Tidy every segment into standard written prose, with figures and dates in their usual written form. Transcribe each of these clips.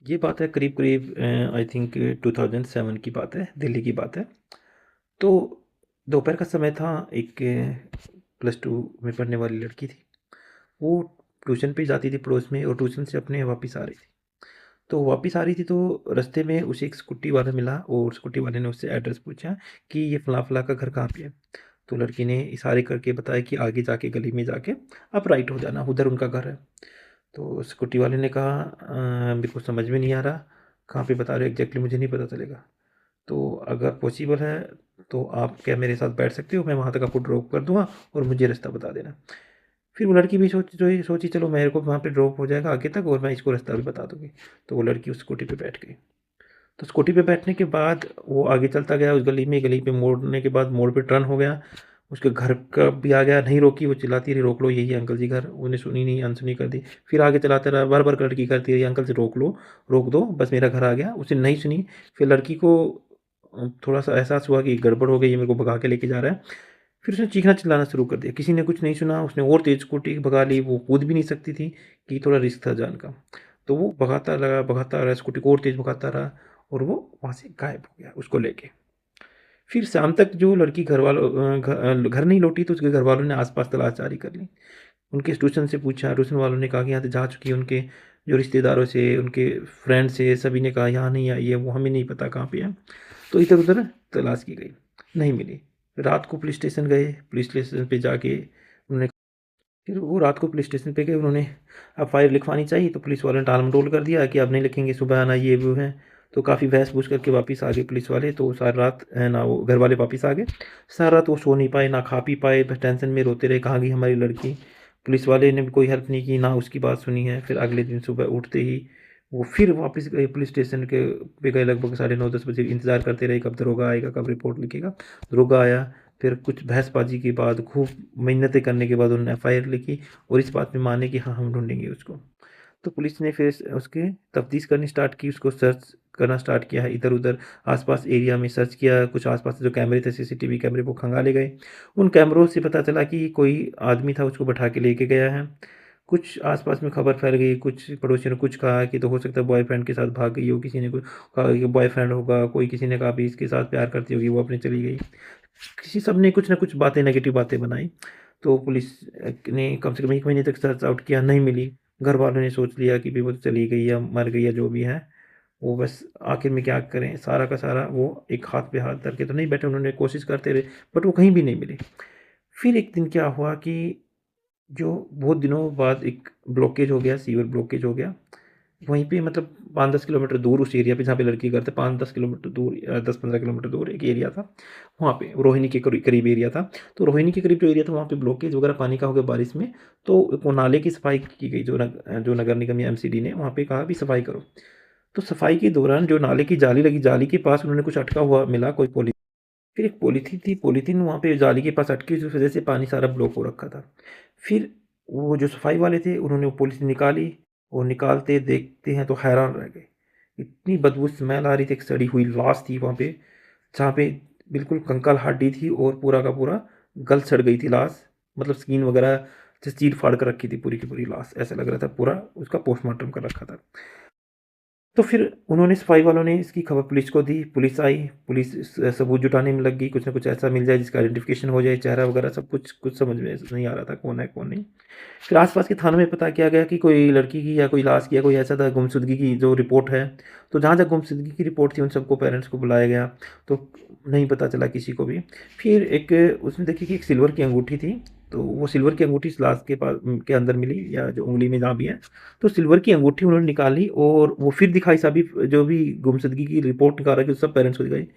ये बात है करीब-करीब आई थिंक 2007 की बात है, दिल्ली की बात है। तो दोपहर का समय था, एक प्लस 2 में पढ़ने वाली लड़की थी। वो ट्यूशन पे जाती थी पड़ोस में और ट्यूशन से अपने वापस आ रही थी। तो वापस आ रही थी तो रास्ते में उसे एक स्कूटी वाला मिला और स्कूटी वाले ने उससे एड्रेस पूछा कि ये फलाँ-फलाँ का घर कहाँ पे है? तो लड़की ने इशारे करके बताया कि आगे जाके गली में जाके आप राइट हो जाना, उधर उनका घर है। तो स्कूटी वाले ने कहा मेरे को समझ में नहीं आ रहा, कहाँ पे बता रहे हो एग्ज़ैक्टली मुझे नहीं पता चलेगा। तो अगर पॉसिबल है तो आप क्या मेरे साथ बैठ सकते हो? मैं वहाँ तक आपको ड्रॉप कर दूँगा और मुझे रास्ता बता देना। फिर वो लड़की भी सोची चलो मेरे को वहाँ पे ड्रॉप हो जाएगा आगे तक और मैं इसको रास्ता भी बता दूँगी। तो वो लड़की उस स्कूटी पे बैठ गई। तो स्कूटी पे बैठने के बाद वो आगे चलता गया उस गली में, गली पे मोड़ने के बाद मोड़ पे टर्न हो गया। उसके घर का भी आ गया, नहीं रोकी, वो चिल्लाती रही रोक लो यही है अंकल जी घर, उन्हें सुनी नहीं, अनसुनी कर दी। फिर आगे चलाता रहा, बार-बार लड़की करती रही अंकल जी रोक लो, रोक दो, बस मेरा घर आ गया। उसने नहीं सुनी, फिर लड़की को थोड़ा-सा एहसास हुआ कि गड़बड़ हो गई, ये मेरे को भगा के लेके जा रहा है। फिर उसने चीखना-चिल्लाना शुरू कर दिया, किसी ने कुछ नहीं सुना, उसने और तेज़ स्कूटी भगा ली, वो कूद भी नहीं सकती थी कि थोड़ा रिस्क था जान का। तो वो भगाता रहा, स्कूटी को और तेज़ भगाता रहा और वो वहाँ से गायब हो गया उसको लेके। फिर शाम तक जो लड़की घर नहीं लौटी तो उसके घरवालों ने आस-पास तलाश जारी कर ली। उनके ट्यूशन से पूछा, ट्यूशन वालों ने कहा कि यहाँ से जा चुकी है, उनके जो रिश्तेदारों से, उनके फ्रेंड से सभी ने कहा यहाँ नहीं आई है, वो हमें नहीं पता कहाँ पे है। तो इधर-उधर तलाश की गई, नहीं मिली। रात को पुलिस स्टेशन गए, पुलिस स्टेशन पे जाके उन्होंने फिर वो रात को पुलिस स्टेशन पे गए, उन्होंने एफआईआर लिखवानी चाहिए तो पुलिस वालों ने टाल-मटोल कर दिया कि अब नहीं लिखेंगे, सुबह आना ये वो है। तो काफ़ी बहस-बूस करके वापस आ गए पुलिस वाले, तो सारी रात ना वो घर वाले वापस आ गए। सारी रात वो सो नहीं पाए, ना खा पी पाए, बस टेंशन में रोते रहे, कहाँ गई हमारी लड़की? पुलिस वाले ने भी कोई हेल्प नहीं की, ना उसकी बात सुनी है। फिर अगले दिन सुबह उठते ही वो फिर वापस गए पुलिस स्टेशन के पे गए, लगभग साढ़े 9-10 बजे इंतज़ार करते रहे, कब दरोगा आएगा, कब रिपोर्ट लिखेगा। दरोगा आया, फिर कुछ बहसबाजी के बाद, खूब मिन्नतें करने के बाद उन्होंने एफआईआर लिखी और इस बात में माने कि हाँ, हम ढूँढेंगे उसको। तो पुलिस ने फिर उसकी तफ्तीश करनी स्टार्ट की, उसको सर्च करना स्टार्ट किया है, इधर-उधर आस-पास एरिया में सर्च किया, कुछ आस-पास जो कैमरे थे, सीसीटीवी कैमरे वो खंगाले गए। उन कैमरों से पता चला कि कोई आदमी था, उसको बैठा के लेके गया है। कुछ आस-पास में खबर फैल गई, कुछ पड़ोसियों ने कुछ कहा कि तो हो सकता है बॉयफ्रेंड के साथ भाग गई हो, किसी ने कुछ कहा कि बॉयफ्रेंड होगा, कोई किसी ने कहा भी इसके साथ प्यार करती होगी, वो अपने चली गई। किसी सब ने कुछ ना कुछ बातें नेगेटिव बातें बनाई। तो पुलिस ने कम से कम 1 महीने तक सर्च आउट किया, नहीं मिली। घर वालों ने सोच लिया कि भई वो तो चली गई या मर गई या जो भी है। वो बस आखिर में क्या करें, सारा का सारा वो एक हाथ पे हाथ धर के तो नहीं बैठे, उन्होंने कोशिश करते रहे, बट वो कहीं भी नहीं मिली। फिर एक दिन क्या हुआ कि जो बहुत दिनों बाद एक ब्लॉकेज हो गया, सीवर ब्लॉकेज हो गया। वहीं पे मतलब 5-10 किलोमीटर दूर उस एरिया पे जहाँ पे लड़की का घर था, 5-10 किलोमीटर दूर 10-15 किलोमीटर दूर एक एरिया था। वहाँ पे रोहिणी के करीब एरिया था। तो रोहिणी के करीब जो एरिया था वहाँ पे ब्लॉकेज वगैरह पानी का हो गया बारिश में। तो वो नाले की सफाई की गई, जो नगर निगम या एमसीडी ने वहाँ पे कहा भी सफाई करो। तो सफाई के दौरान जो नाले की जाली लगी, जाली के पास उन्होंने कुछ अटका हुआ मिला, कोई फिर एक पॉलीथीन थी, पॉलीथीन वहाँ पे जाली के पास अटकी, जिस वजह से पानी सारा ब्लॉक हो रखा था। फिर वो जो सफाई वाले थे उन्होंने वो पॉलीथीन निकाली और निकालते देखते हैं तो हैरान रह गए। इतनी बदबू स्मेल आ रही थी, एक सड़ी हुई लाश थी वहाँ पे, जहाँ पे बिल्कुल कंकाल हड्डी थी और पूरा का पूरा गल सड़ गई थी लाश। मतलब स्किन वगैरह से चीर-फाड़ कर रखी थी पूरी की पूरी लाश, ऐसा लग रहा था पूरा उसका पोस्टमार्टम कर रखा था। तो फिर उन्होंने सफाई वालों ने इसकी खबर पुलिस को दी, पुलिस आई, पुलिस सबूत जुटाने में लग गई, कुछ ना कुछ ऐसा मिल जाए जिसका आइडेंटिफिकेशन हो जाए, चेहरा वगैरह सब कुछ कुछ समझ में नहीं आ रहा था कौन है कौन नहीं। फिर आसपास के थानों में पता किया गया कि कोई लड़की की या कोई लाश की या कोई ऐसा था गुमशुदगी की जो रिपोर्ट है। तो जहाँ जहाँ गुमशुदगी की रिपोर्ट थी उन सबको पेरेंट्स को बुलाया गया, तो नहीं पता चला किसी को भी। फिर एक उसने देखी कि एक सिल्वर की अंगूठी थी, तो वो सिल्वर की अंगूठी इस लाश के अंदर मिली या जो उँगली में जहाँ भी है। तो सिल्वर की अंगूठी उन्होंने निकाली और वो फिर दिखाई, सभी जो भी गुमशुदगी की रिपोर्ट निकाल रहा है सब पेरेंट्स को दिखाई।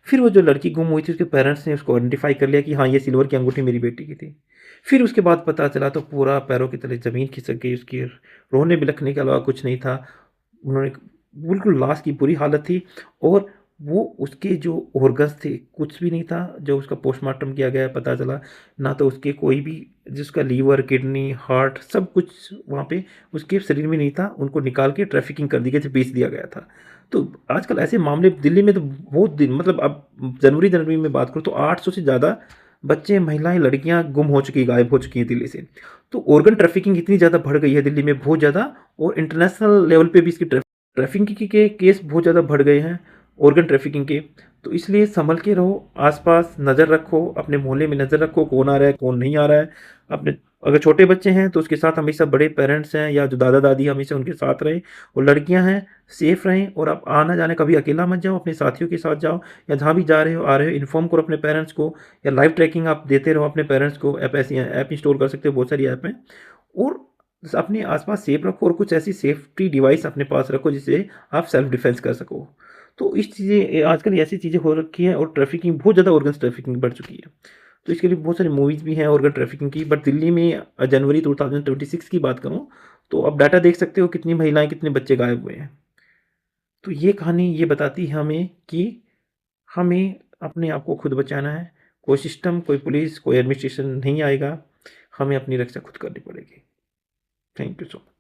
फिर वो जो लड़की गुम हुई थी उसके पेरेंट्स ने उसको आइडेंटिफाई कर लिया कि हाँ, ये सिल्वर की अंगूठी मेरी बेटी की थी। फिर उसके बाद पता चला तो पूरा पैरों के तले ज़मीन खिसक गई उसकी, रोने बिलखने के अलावा कुछ नहीं था। उन्होंने बिल्कुल लाश की बुरी हालत थी और वो उसके जो ऑर्गन्स थे कुछ भी नहीं था। जो उसका पोस्टमार्टम किया गया पता चला ना तो उसके कोई भी, जिसका लीवर, किडनी, हार्ट सब कुछ वहाँ पे उसके शरीर में नहीं था। उनको निकाल के ट्रैफिकिंग कर दी गई थी, बेच दिया गया था। तो आजकल ऐसे मामले दिल्ली में तो बहुत दिन, मतलब अब जनवरी में बात करूँ तो 800 से ज़्यादा बच्चे, महिलाएं, लड़कियां गुम हो चुकी, गायब हो चुकी हैं दिल्ली से। तो ऑर्गन ट्रैफिकिंग इतनी ज़्यादा बढ़ गई है दिल्ली में, बहुत ज़्यादा, और इंटरनेशनल लेवल पे भी इसकी ट्रैफिकिंग के केस बहुत ज़्यादा बढ़ गए हैं, ऑर्गन ट्रैफिकिंग के। तो इसलिए संभल के रहो, आसपास नज़र रखो, अपने मोहल्ले में नज़र रखो, कौन आ रहा है कौन नहीं आ रहा है। अपने अगर छोटे बच्चे हैं तो उसके साथ हमेशा बड़े पेरेंट्स हैं या जो दादा दादी हमेशा उनके साथ रहें, और लड़कियां हैं सेफ रहें। और आप आना जाने कभी अकेला मत जाओ, अपने साथियों के साथ जाओ, या जहाँ भी जा रहे हो आ रहे हो इन्फॉर्म करो अपने पेरेंट्स को, या लाइव ट्रैकिंग आप देते रहो अपने पेरेंट्स को। ऐप ऐसी ऐप इंस्टॉल कर सकते हो, बहुत सारी ऐप हैं। और अपने आसपास सेफ रखो, और कुछ ऐसी सेफ्टी डिवाइस अपने पास रखो जिससे आप सेल्फ डिफेंस कर सको। तो इस चीज़ें आजकल ऐसी चीज़ें हो रखी हैं, और ट्रैफिकिंग बहुत ज़्यादा ऑर्गन ट्रैफिकिंग बढ़ चुकी है। तो इसके लिए बहुत सारी मूवीज़ भी हैं ऑर्गन ट्रैफिकिंग की। बट दिल्ली में जनवरी 2026 की बात करूँ तो आप डाटा देख सकते हो कितनी महिलाएं कितने बच्चे गायब हुए हैं। तो ये कहानी ये बताती है हमें कि हमें अपने आप को खुद बचाना है। कोई सिस्टम, कोई पुलिस, कोई एडमिनिस्ट्रेशन नहीं आएगा। हमें अपनी रक्षा खुद करनी पड़ेगी। Thank you so much.